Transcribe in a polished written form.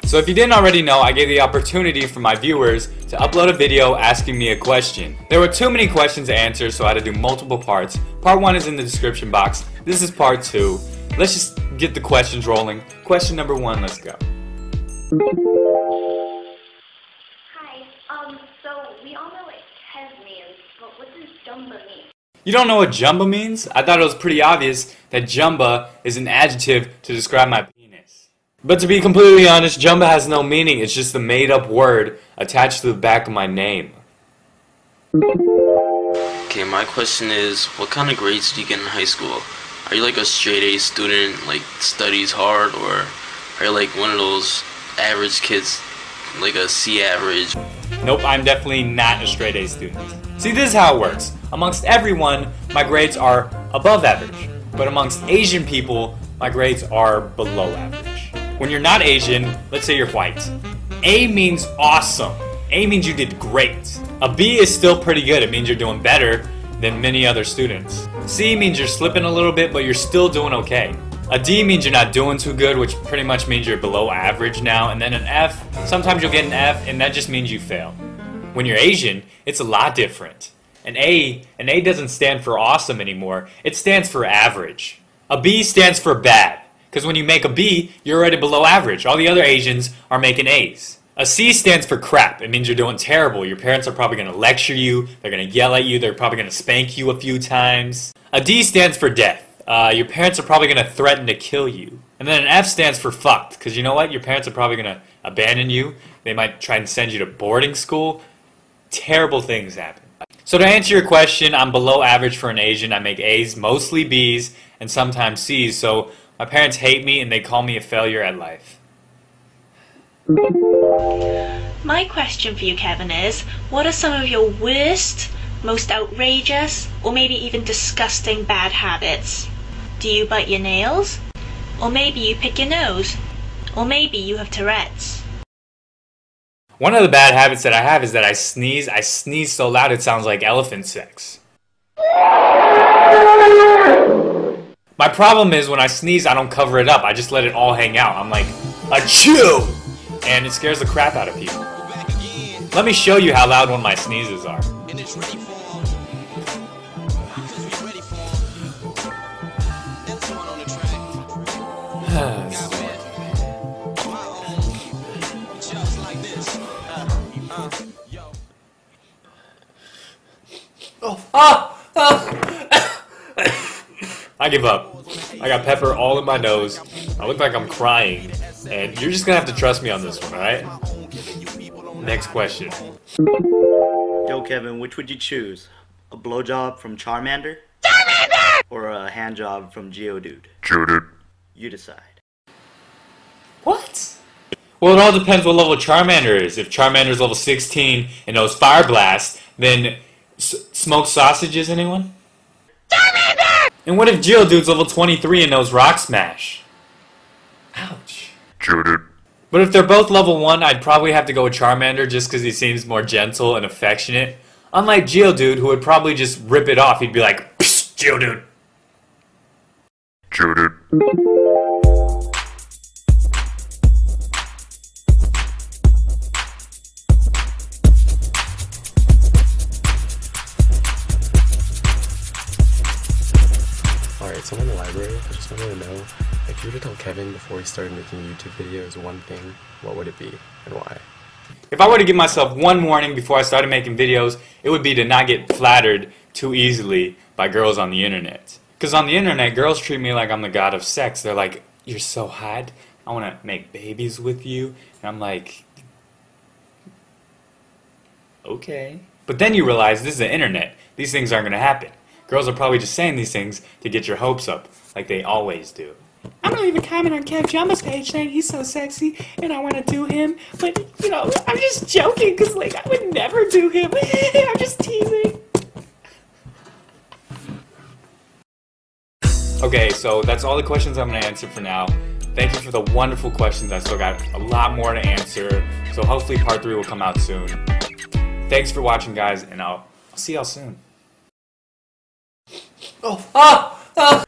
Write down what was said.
So if you didn't already know, I gave the opportunity for my viewers to upload a video asking me a question. There were too many questions to answer, so I had to do multiple parts. Part 1 is in the description box. This is part 2. Let's just get the questions rolling. Question number 1, let's go. Hi, so we all know what Kev means, but what does Jumba mean? You don't know what Jumba means? I thought it was pretty obvious that Jumba is an adjective to describe my penis. But to be completely honest, Jumba has no meaning. It's just a made-up word attached to the back of my name. Okay, my question is, what kind of grades do you get in high school? Are you like a straight A student, like studies hard, or are you like one of those average kids, like a C average? Nope, I'm definitely not a straight A student. See, this is how it works. Amongst everyone, my grades are above average. But amongst Asian people, my grades are below average. When you're not Asian, let's say you're white, A means awesome. A means you did great. A B is still pretty good. It means you're doing better than many other students. C means you're slipping a little bit, but you're still doing okay. A D means you're not doing too good, which pretty much means you're below average now. And then an F, sometimes you'll get an F, and that just means you fail. When you're Asian, it's a lot different. An A doesn't stand for awesome anymore. It stands for average. A B stands for bad, because when you make a B, you're already below average. All the other Asians are making A's. A C stands for crap. It means you're doing terrible. Your parents are probably going to lecture you. They're going to yell at you. They're probably going to spank you a few times. A D stands for death. Your parents are probably going to threaten to kill you. And then an F stands for fucked, because you know what? Your parents are probably going to abandon you. They might try and send you to boarding school. Terrible things happen. So to answer your question, I'm below average for an Asian. I make A's, mostly B's, and sometimes C's. So my parents hate me and they call me a failure at life. My question for you, Kevin, is what are some of your worst, most outrageous, or maybe even disgusting bad habits? Do you bite your nails? Or maybe you pick your nose? Or maybe you have Tourette's? One of the bad habits that I have is that I sneeze. I sneeze so loud it sounds like elephant sex. My problem is when I sneeze, I don't cover it up. I just let it all hang out. I'm like, achoo! And it scares the crap out of people. Let me show you how loud one of my sneezes are. I give up. I got pepper all in my nose. I look like I'm crying. And you're just gonna have to trust me on this one, alright? Next question. Yo, Kevin, which would you choose? A blowjob from Charmander? Charmander! Or a handjob from Geodude? Geodude. You decide. What? Well, it all depends what level Charmander is. If Charmander's level 16 and knows Fire Blast, then smoked sausages, anyone? Charmander! And what if Geodude's level 23 and knows Rock Smash? Ouch. Geodude. But if they're both level 1, I'd probably have to go with Charmander just because he seems more gentle and affectionate. Unlike Geodude, who would probably just rip it off. He'd be like, psst, Geodude. Geodude. Alright, so I'm in the library. I just wanted to know, if you were to tell Kevin before he started making YouTube videos one thing, what would it be and why? If I were to give myself one warning before I started making videos, it would be to not get flattered too easily by girls on the internet. Because on the internet, girls treat me like I'm the god of sex. They're like, you're so hot, I want to make babies with you. And I'm like, okay. But then you realize this is the internet. These things aren't going to happen. Girls are probably just saying these things to get your hopes up, like they always do. I'm gonna leave a comment on KevJumba's page saying he's so sexy and I want to do him, but you know, I'm just joking because like I would never do him. I'm just teasing. Okay, so that's all the questions I'm gonna answer for now. Thank you for the wonderful questions. I still got a lot more to answer, so hopefully part 3 will come out soon. Thanks for watching, guys, and I'll see y'all soon. Oh,